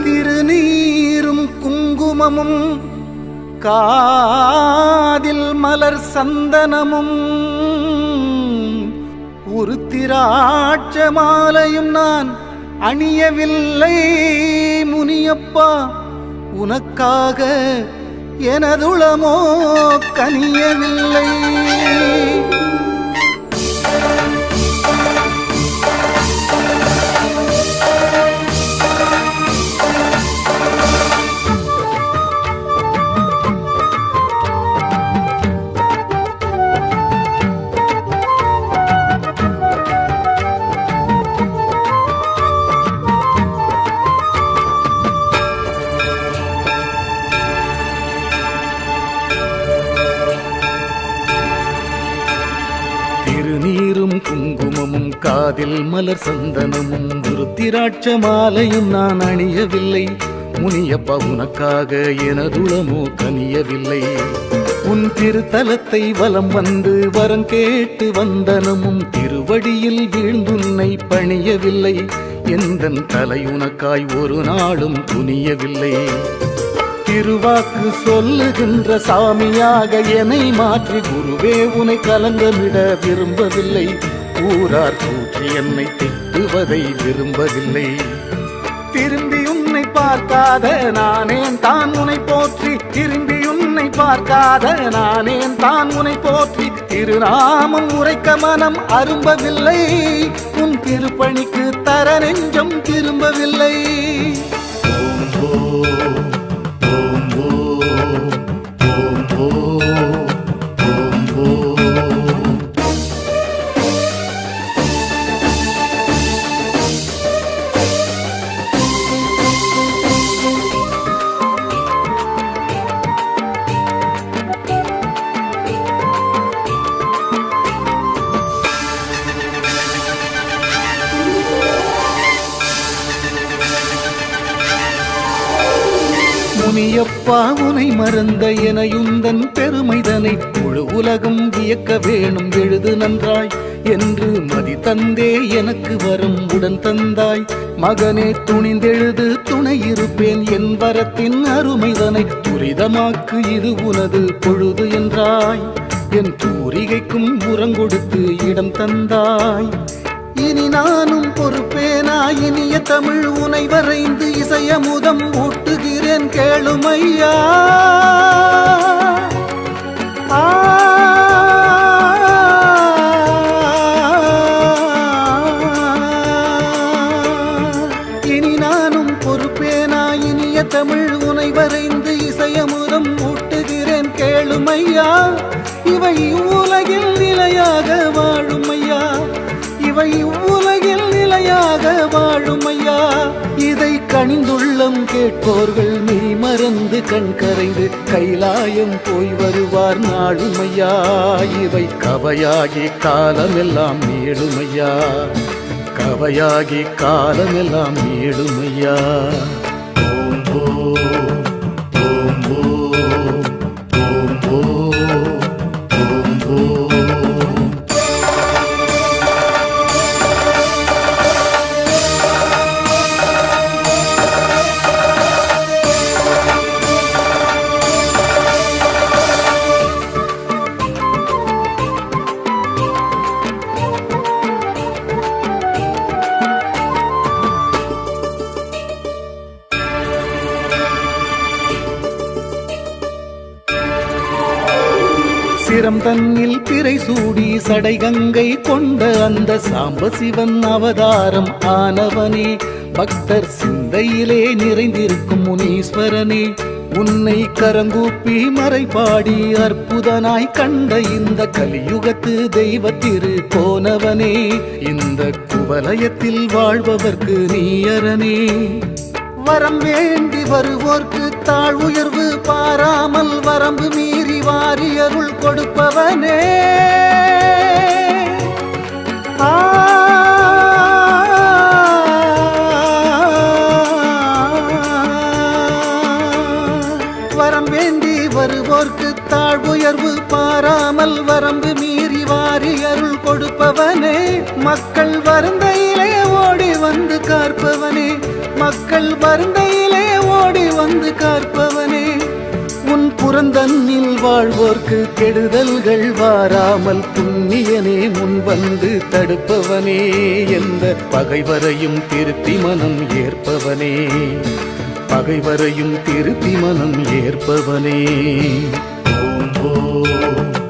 திருநீரும் குங்குமமும் காதில் மலர் சந்தனமும் ஒரு திராட்ச மாலையும் நான் அணியவில்லை முனியப்பா, உனக்காக எனதுளமோ கனியவில்லை. திருநீரும் குங்குமமும் காதில் மலர் சந்தனமும் ஒரு திராட்ச மாலையும் நான் அணியவில்லை முனியப்பா, உனக்காக எனதுளமோ கனியவில்லை. உன் திருத்தலத்தை வலம் வந்து வரம் கேட்டு வந்தனமும் திருவடியில் வீழ்ந்துன்னை பணியவில்லை. எந்தன் தலை உனக்காய் ஒரு நாளும் துணியவில்லை. திருவாக்கு சொல்லுகின்ற சாமியாக என்னை மாற்றி குருவே உனை கலங்கமிட விரும்பவில்லை. ஊரார் கூற்றி என்னை திட்டுவதை விரும்பவில்லை. திரும்பி உன்னை பார்க்காத நானேன் தான் உனை போற்றி, திரும்பி உன்னை பார்க்காத நானேன் தான் உனை போற்றி. திருநாமம் உரைக்க மனம் அரும்பவில்லை. உன் திருப்பணிக்கு தர நெஞ்சம் திரும்பவில்லை. முனியப்பா, உனை மறந்த எனையுந்தன் பெருமைதனை முழு உலகம் வியக்க வேணும் எழுது நன்றாய் என்று மதி தந்தே எனக்கு வரும் உடன் தந்தாய். மகனே துணிந்தெழுது துணை இருப்பேன் என் வரத்தின் அருமைதனை துரிதமாக்கு இது உனது பொழுது என்றாய். என் தூரிகைக்கும் உரங்கொடுத்து இடம் தந்தாய். இனி நானும் பொறுப்பேனா இனிய தமிழ் உனை வரைந்து இசையமுதம் ஊட்டுகிறேன் கேளுமையா. இனி நானும் பொறுப்பேனா இனிய தமிழ் உனை வரைந்து இசையமுதம் ஊட்டுகிறேன் கேளுமையா. இவை உலகில் நிலையாக வாழுமையா, இவை உலகில் நிலையாக வாழுமையா. இதை கணிந்துள்ளம் கேட்போர்கள் மெய் மறந்து கண் கரைந்து கைலாயம் போய் வருவார் நாளுமையா. இவை கவையாகி காலமெல்லாம் நீளுமையா, கவையாகி காலமெல்லாம் நீளுமையா. சிரம் தன்னில் பிறை சூடி சடை கங்கை கொண்ட அந்த சாம்ப சிவன் அவதாரம் ஆனவனே. பக்தர் சிந்தையிலே நிறைந்திருக்கும் முனீஸ்வரனே, உன்னை கரங்கூப்பி மறைபாடி அற்புதனாய் கண்ட இந்த கலியுகத்து தெய்வத்திரு போனவனே. இந்த குவலயத்தில் வாழ்பவர்க்கு நீயரனே. வரம் வேண்டி வருவோர்க்கு தாழ் உயர்வு பாராமல் வரம்பு மீறி வாரி அருள் கொடுப்பவனே. வரம் வேண்டி வருவோர்க்கு தாழ் உயர்வு பாராமல் வரம்பு மீறி வாரி அருள் கொடுப்பவனே. மக்கள் வருந்தையிலே ஓடி வந்து காற்பவனே, மக்கள் வருந்தையிலே ஓடி வந்து காற்பவனே, உன் புறந்தன்னில் வாழ்வோர்க்கு கெடுதல்கள் வாராமல் புண்ணியனே முன் வந்து தடுப்பவனே, எந்த பகைவரையும் திருத்தி மனம் ஏற்பவனே, பகைவரையும் திருத்தி மனம் ஏற்பவனே. ஓம் ஓம்